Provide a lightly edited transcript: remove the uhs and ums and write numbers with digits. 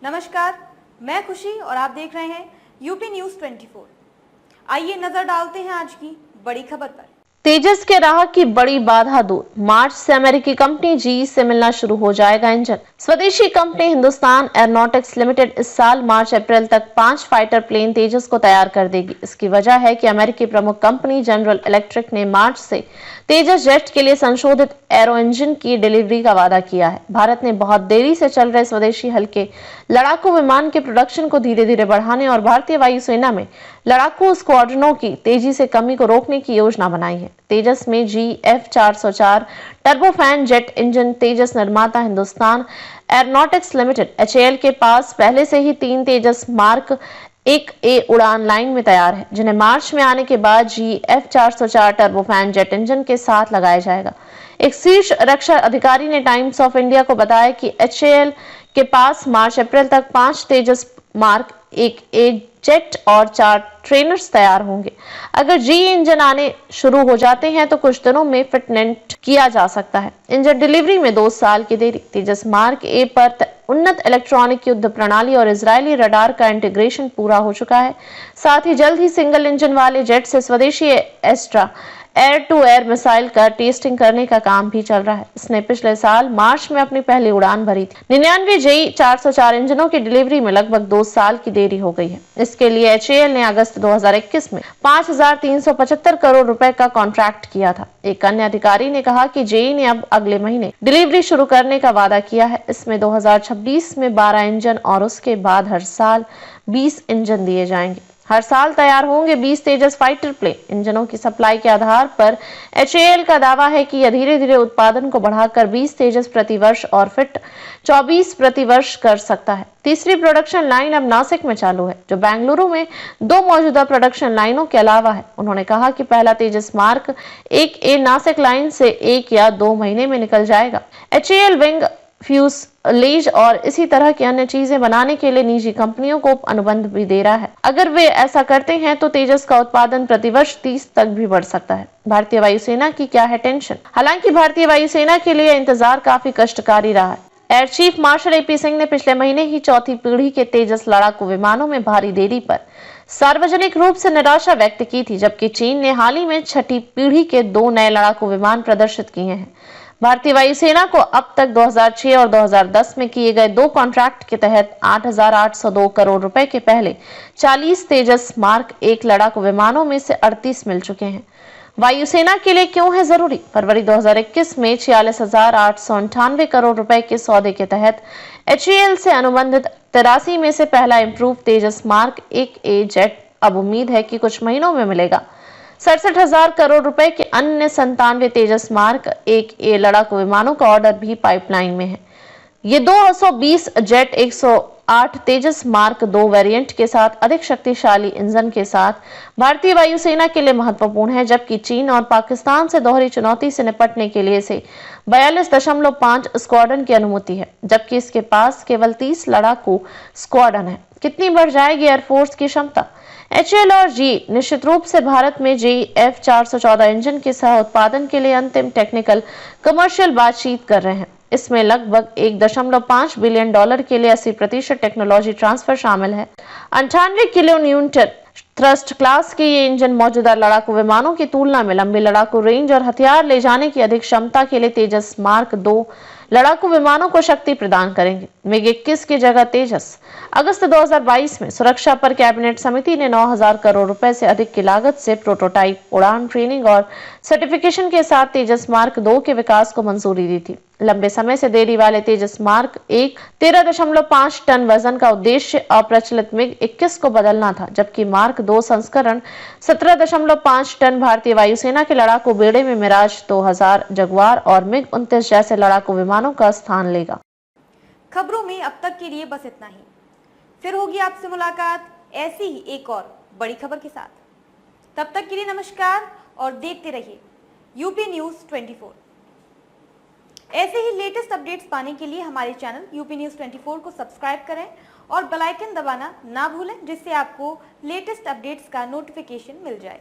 नमस्कार, मैं खुशी और आप देख रहे हैं यूपी न्यूज 24। आइए नजर डालते हैं आज की बड़ी खबर पर। तेजस के राह की बड़ी बाधा दूर, मार्च से अमेरिकी कंपनी जीई से मिलना शुरू हो जाएगा इंजन। स्वदेशी कंपनी हिंदुस्तान एरोनॉटिक्स लिमिटेड इस साल मार्च अप्रैल तक 5 फाइटर प्लेन तेजस को तैयार कर देगी। इसकी वजह है कि अमेरिकी प्रमुख कंपनी जनरल इलेक्ट्रिक ने मार्च से तेजस जेट के लिए संशोधित एरो इंजन की डिलीवरी का वादा किया है। भारत ने बहुत देरी से चल रहे स्वदेशी हल्के लड़ाकू विमान के प्रोडक्शन को धीरे धीरे बढ़ाने और भारतीय वायुसेना में लड़ाकू स्क्वाड्रनों की तेजी से कमी को रोकने की योजना बनाई है। तेजस में GF404 टर्बोफैन जेट इंजन तेजस निर्माता हिंदुस्तान एरोनॉटिक्स लिमिटेड HAL के पास पहले से ही 3 तेजस मार्क 1A उड़ान लाइन में तैयार है, जिन्हें मार्च में आने के बाद GF404 टर्बोफैन जेट इंजन के साथ लगाया जाएगा। एक शीर्ष रक्षा अधिकारी ने टाइम्स ऑफ इंडिया को बताया कि HAL के पास मार्च अप्रैल तक 5 तेजस मार्क 1A जेट और 4 ट्रेनर्स तैयार होंगे। अगर जी इंजन आने शुरू हो जाते हैं तो कुछ दिनों में फिटनेट किया जा सकता है। इंजन डिलीवरी में 2 साल की देरी। तेजस मार्क ए पर उन्नत इलेक्ट्रॉनिक युद्ध प्रणाली और इजरायली रडार का इंटीग्रेशन पूरा हो चुका है। साथ ही जल्द ही सिंगल इंजन वाले जेट से स्वदेशी Astra air to air missile का टेस्टिंग करने का काम भी चल रहा है। इसने पिछले साल मार्च में अपनी पहली उड़ान भरी थी। 99 JE404 इंजनों की डिलीवरी में लगभग 2 साल की देरी हो गई है। इसके लिए HAL ने अगस्त 2021 में 5,375 करोड़ रुपए का कॉन्ट्रैक्ट किया था। एक अन्य अधिकारी ने कहा कि जेई ने अब अगले महीने डिलीवरी शुरू करने का वादा किया है। इसमें 2026 में 12 इंजन और उसके बाद हर साल 20 इंजन दिए जाएंगे। हर साल तैयार होंगे 20 तेजस फाइटर प्लेन। इंजनों की सप्लाई के आधार पर HAL का दावा है कि यह धीरे धीरे उत्पादन को बढ़ाकर 20 तेजस प्रति वर्ष और फिट 24 प्रति वर्ष कर सकता है। तीसरी प्रोडक्शन लाइन अब नासिक में चालू है, जो बेंगलुरु में 2 मौजूदा प्रोडक्शन लाइनों के अलावा है। उन्होंने कहा कि पहला तेजस मार्क 1A नासिक लाइन से 1 या 2 महीने में निकल जाएगा। HAL विंग फ्यूजलेज और इसी तरह की अन्य चीजें बनाने के लिए निजी कंपनियों को अनुबंध भी दे रहा है। अगर वे ऐसा करते हैं तो तेजस का उत्पादन प्रतिवर्ष 30 तक भी बढ़ सकता है। भारतीय वायुसेना की क्या है टेंशन? हालांकि भारतीय वायुसेना के लिए इंतजार काफी कष्टकारी रहा है। Air chief marshal AP Singh ने पिछले महीने ही 4थी पीढ़ी के तेजस लड़ाकू विमानों में भारी देरी पर सार्वजनिक रूप से निराशा व्यक्त की थी, जबकि चीन ने हाल ही में 6ठी पीढ़ी के 2 नए लड़ाकू विमान प्रदर्शित किए हैं। भारतीय वायुसेना को अब तक 2006 और 2010 में किए गए 2 कॉन्ट्रैक्ट के तहत 8,802 करोड़ रुपए के पहले 40 तेजस मार्क 1 लड़ाकू विमानों में से 38 मिल चुके हैं। वायुसेना के लिए क्यों है जरूरी? फरवरी 2021 में 46,898 करोड़ रुपए के सौदे के तहत HAL से अनुबंधित 83 में से पहला इंप्रूव तेजस मार्क 1A जेट अब उम्मीद है कि कुछ महीनों में मिलेगा। 67,000 करोड़ रुपए के अन्य 97 तेजस मार्क 1A लड़ाकू विमानों का ऑर्डर भी पाइपलाइन में है। ये 220 जेट 108 तेजस मार्क 2 वेरिएंट के साथ अधिक शक्तिशाली इंजन के साथ भारतीय वायुसेना के लिए महत्वपूर्ण है, जबकि चीन और पाकिस्तान से दोहरी चुनौती से निपटने के लिए इसे 42.5 स्क्वाड्रन की अनुमति है, जबकि इसके पास केवल 30 लड़ाकू स्क्वाड्रन है। कितनी बढ़ जाएगी एयरफोर्स की क्षमता? HAL और GE निश्चित रूप से भारत में GF414 इंजन के सह उत्पादन के लिए अंतिम टेक्निकल कमर्शियल बातचीत कर रहे हैं। इसमें लगभग $1.5 बिलियन के लिए 80% टेक्नोलॉजी ट्रांसफर शामिल है। 98 किलो न्यूटन थ्रस्ट क्लास के ये इंजन मौजूदा लड़ाकू विमानों की तुलना में लंबी लड़ाकू रेंज और हथियार ले जाने की अधिक क्षमता के लिए तेजस मार्क 2 लड़ाकू विमानों को शक्ति प्रदान करेंगे। MiG-21 की जगह तेजस। अगस्त 2022 में सुरक्षा पर कैबिनेट समिति ने 9,000 करोड़ रुपए से अधिक की लागत से प्रोटोटाइप, उड़ान ट्रेनिंग और सर्टिफिकेशन के साथ तेजस मार्क 2 के विकास को मंजूरी दी थी। लंबे समय से देरी वाले तेजस मार्क 1 13.5 टन वजन का उद्देश्य अप्रचलित MiG-21 को बदलना था, जबकि मार्क 2 संस्करण 17.5 टन भारतीय वायुसेना के लड़ाकू बेड़े में मिराज 2000, जगुआर और MiG-29 जैसे लड़ाकू विमानों का स्थान लेगा। खबरों में अब तक के लिए बस इतना ही। फिर होगी आपसे मुलाकात ऐसी ही एक और बड़ी खबर के साथ। तब तक के लिए नमस्कार और देखते रहिए यूपी न्यूज 24। ऐसे ही लेटेस्ट अपडेट्स पाने के लिए हमारे चैनल यूपी न्यूज 24 को सब्सक्राइब करें और बेल आइकन दबाना ना भूलें, जिससे आपको लेटेस्ट अपडेट्स का नोटिफिकेशन मिल जाए।